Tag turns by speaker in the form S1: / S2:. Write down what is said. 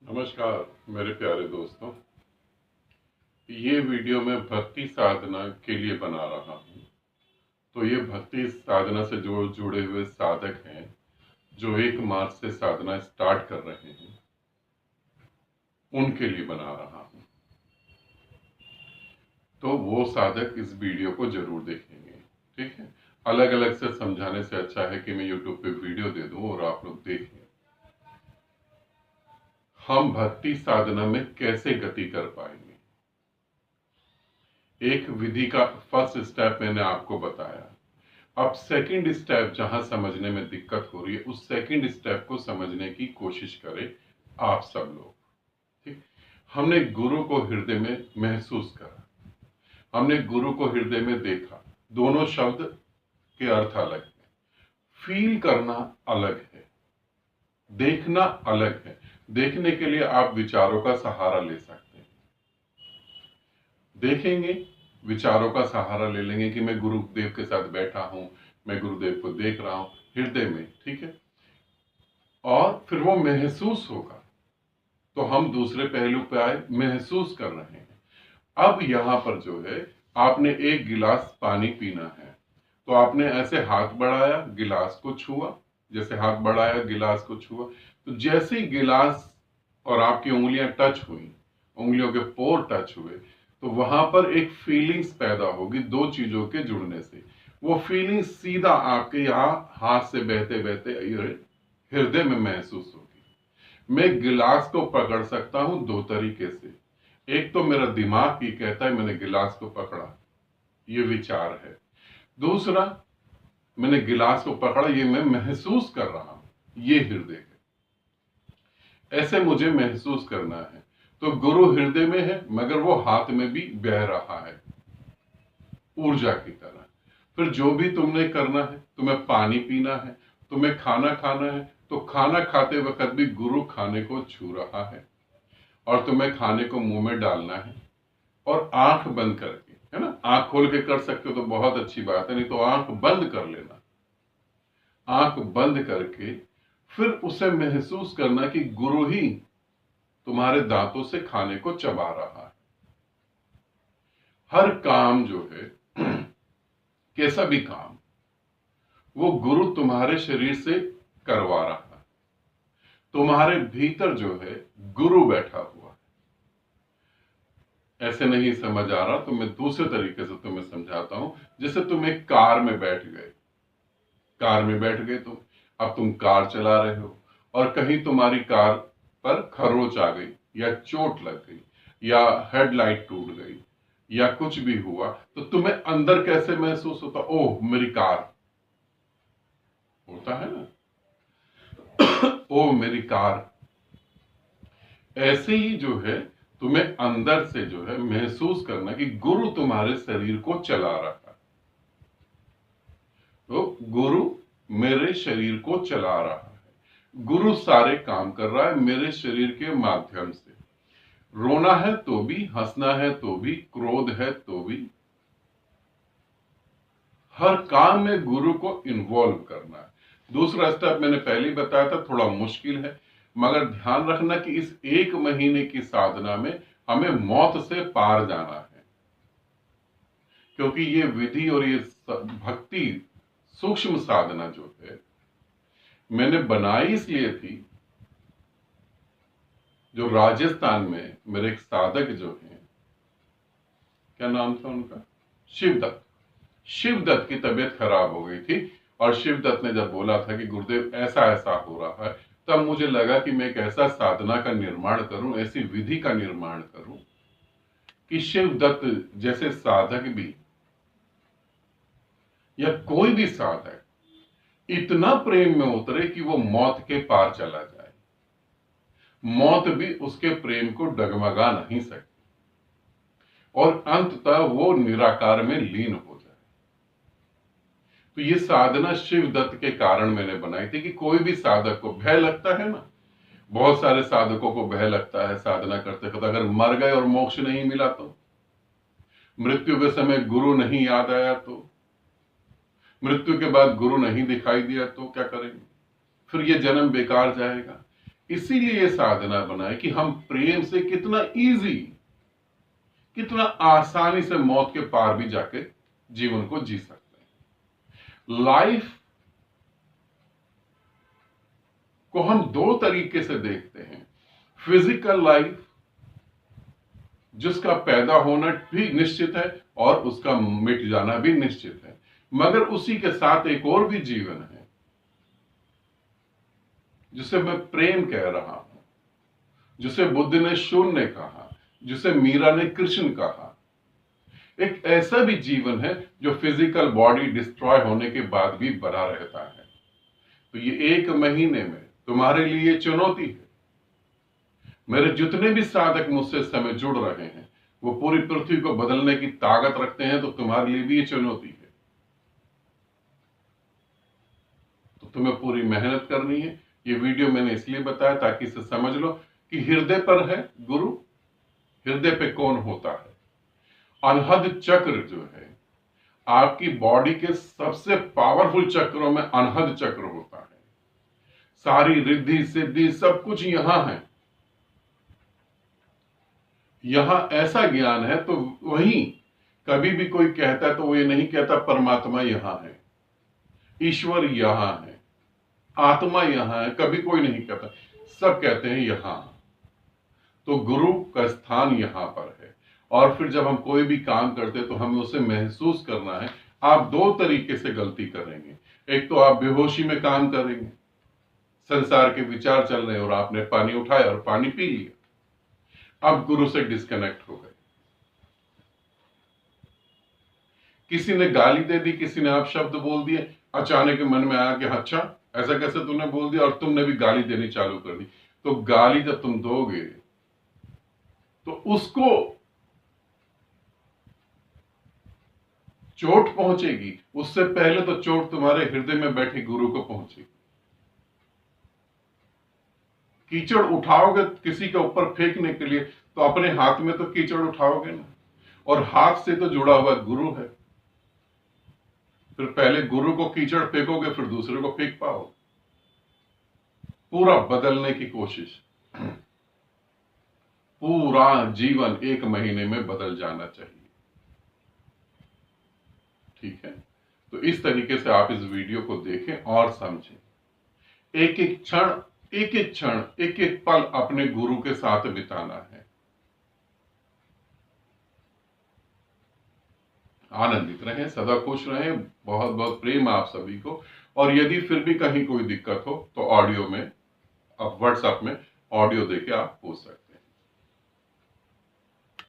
S1: नमस्कार मेरे प्यारे दोस्तों। ये वीडियो मैं भक्ति साधना के लिए बना रहा हूँ। तो ये भक्ति साधना से जो जुड़े हुए साधक हैं, जो 1 मार्च से साधना स्टार्ट कर रहे हैं, उनके लिए बना रहा हूँ। तो वो साधक इस वीडियो को जरूर देखेंगे। ठीक है, अलग अलग से समझाने से अच्छा है कि मैं यूट्यूब पे वीडियो दे दूं और आप लोग देखें। हम भक्ति साधना में कैसे गति कर पाएंगे। एक विधि का फर्स्ट स्टेप मैंने आपको बताया। अब सेकंड स्टेप जहां समझने में दिक्कत हो रही है, उस सेकंड स्टेप को समझने की कोशिश करें आप सब लोग। ठीक, हमने गुरु को हृदय में महसूस करा, हमने गुरु को हृदय में देखा। दोनों शब्द के अर्थ अलग है। फील करना अलग है, देखना अलग है। देखने के लिए आप विचारों का सहारा ले सकते हैं। देखेंगे, विचारों का सहारा ले लेंगे कि मैं गुरुदेव के साथ बैठा हूं, मैं गुरुदेव को देख रहा हूं हृदय में। ठीक है, और फिर वो महसूस होगा। तो हम दूसरे पहलू पे आए, महसूस कर रहे हैं। अब यहां पर जो है, आपने 1 गिलास पानी पीना है, तो आपने ऐसे हाथ बढ़ाया, गिलास को छुआ। जैसे हाथ बढ़ाया, गिलास को छुआ, तो जैसे ही गिलास और आपकी उंगलियां टच हुई, उंगलियों के पोर टच हुए, तो वहां पर एक फीलिंग्स पैदा होगी दो चीजों के जुड़ने से। वो फीलिंग सीधा आपके यहाँ हाथ से बहते बहते हृदय में महसूस होगी। मैं गिलास को पकड़ सकता हूं दो तरीके से। एक तो मेरा दिमाग ही कहता है मैंने गिलास को पकड़ा, ये विचार है। दूसरा, मैंने गिलास को पकड़ा, ये मैं महसूस कर रहा हूं, ये हृदय है। ऐसे मुझे महसूस करना है। तो गुरु हृदय में है, मगर वो हाथ में भी बह रहा है ऊर्जा की तरह। फिर जो भी तुमने करना है, तुम्हें पानी पीना है, तुम्हें खाना खाना है, तो खाना खाते वक्त भी गुरु खाने को छू रहा है और तुम्हें खाने को मुंह में डालना है। और आंख बंद करके, है ना, आंख खोल के कर सकते हो तो बहुत अच्छी बात है, नहीं तो आंख बंद कर लेना। आंख बंद करके फिर उसे महसूस करना कि गुरु ही तुम्हारे दांतों से खाने को चबा रहा है। हर काम जो है कैसा भी काम, वो गुरु तुम्हारे शरीर से करवा रहा है। तुम्हारे भीतर जो है गुरु बैठा हुआ है। ऐसे नहीं समझ आ रहा तो मैं दूसरे तरीके से तुम्हें समझाता हूं। जैसे तुम एक कार में बैठ गए, कार में बैठ गए तुम, अब तुम कार चला रहे हो और कहीं तुम्हारी कार पर खरोच आ गई या चोट लग गई या हेडलाइट टूट गई या कुछ भी हुआ, तो तुम्हें अंदर कैसे महसूस होता? ओह मेरी कार, होता है ना, ओह मेरी कार। ऐसे ही जो है, तुम्हें अंदर से जो है महसूस करना कि गुरु तुम्हारे शरीर को चला रहा है। तो गुरु मेरे शरीर को चला रहा है, गुरु सारे काम कर रहा है मेरे शरीर के माध्यम से। रोना है तो भी, हंसना है तो भी, क्रोध है तो भी, हर काम में गुरु को इन्वॉल्व करना है। दूसरा स्टेप मैंने पहले ही बताया था, थोड़ा मुश्किल है, मगर ध्यान रखना कि इस 1 महीने की साधना में हमें मौत से पार जाना है। क्योंकि ये विधि और ये भक्ति सूक्ष्म साधना जो है मैंने बनाई इसलिए थी। जो राजस्थान में मेरे एक साधक जो हैं, क्या नाम था उनका, शिवदत्त। शिवदत्त की तबीयत खराब हो गई थी और शिवदत्त ने जब बोला था कि गुरुदेव ऐसा ऐसा हो रहा है, तब मुझे लगा कि मैं एक ऐसा साधना का निर्माण करूं, ऐसी विधि का निर्माण करूं कि शिवदत्त जैसे साधक भी या कोई भी साधक इतना प्रेम में उतरे कि वो मौत के पार चला जाए। मौत भी उसके प्रेम को डगमगा नहीं सकती और अंततः वो निराकार में लीन हो जाए। तो ये साधना शिवदत्त के कारण मैंने बनाई थी कि कोई भी साधक को भय लगता है ना, बहुत सारे साधकों को भय लगता है साधना करते करते, अगर मर गए और मोक्ष नहीं मिला तो, मृत्यु के समय गुरु नहीं याद आया तो, मृत्यु के बाद गुरु नहीं दिखाई दिया तो क्या करेंगे, फिर ये जन्म बेकार जाएगा। इसीलिए ये साधना बनाए कि हम प्रेम से कितना इजी, कितना आसानी से मौत के पार भी जाके जीवन को जी सकते हैं। लाइफ को हम दो तरीके से देखते हैं, फिजिकल लाइफ जिसका पैदा होना भी निश्चित है और उसका मिट जाना भी निश्चित है, मगर उसी के साथ एक और भी जीवन है जिसे मैं प्रेम कह रहा हूं, जिसे बुद्ध ने शून्य कहा, जिसे मीरा ने कृष्ण कहा। एक ऐसा भी जीवन है जो फिजिकल बॉडी डिस्ट्रॉय होने के बाद भी बना रहता है। तो ये 1 महीने में तुम्हारे लिए चुनौती है। मेरे जितने भी साधक मुझसे इस समय जुड़ रहे हैं वो पूरी पृथ्वी को बदलने की ताकत रखते हैं, तो तुम्हारे लिए भी ये चुनौती है। तो तुम्हें पूरी मेहनत करनी है। ये वीडियो मैंने इसलिए बताया ताकि इसे समझ लो कि हृदय पर है गुरु, हृदय पे कौन होता है। अनहद चक्र जो है, आपकी बॉडी के सबसे पावरफुल चक्रों में अनहद चक्र होता है। सारी रिद्धि सिद्धि सब कुछ यहां है। यहां ऐसा ज्ञान है, तो वहीं कभी भी कोई कहता है तो वो ये नहीं कहता परमात्मा यहां है, ईश्वर यहां है, आत्मा यहां है, कभी कोई नहीं कहता, सब कहते हैं यहां। तो गुरु का स्थान यहां पर है। और फिर जब हम कोई भी काम करते तो हमें उसे महसूस करना है। आप 2 तरीके से गलती करेंगे। एक तो आप बेहोशी में काम करेंगे, संसार के विचार चल रहे हैं और आपने पानी उठाया और पानी पी लिया, अब गुरु से डिस्कनेक्ट हो गए। किसी ने गाली दे दी, किसी ने आप शब्द बोल दिए, अचानक मन में आया कि अच्छा ऐसा कैसे तूने बोल दिया, और तुमने भी गाली देनी चालू कर दी। तो गाली जब तुम दोगे तो उसको चोट पहुंचेगी, उससे पहले तो चोट तुम्हारे हृदय में बैठे गुरु को पहुंचेगी। कीचड़ उठाओगे किसी के ऊपर फेंकने के लिए तो अपने हाथ में तो कीचड़ उठाओगे ना, और हाथ से तो जुड़ा हुआ गुरु है। फिर पहले गुरु को कीचड़ फेंकोगे, फिर दूसरे को फेंक पाओगे। पूरा बदलने की कोशिश, पूरा जीवन 1 महीने में बदल जाना चाहिए। ठीक है, तो इस तरीके से आप इस वीडियो को देखें और समझें। एक एक क्षण, एक एक क्षण, एक एक पल अपने गुरु के साथ बिताना है। आनंदित रहें, सदा खुश रहें। बहुत बहुत प्रेम आप सभी को। और यदि फिर भी कहीं कोई दिक्कत हो तो ऑडियो में, अब व्हाट्सएप में ऑडियो देके आप पूछ सकते हैं।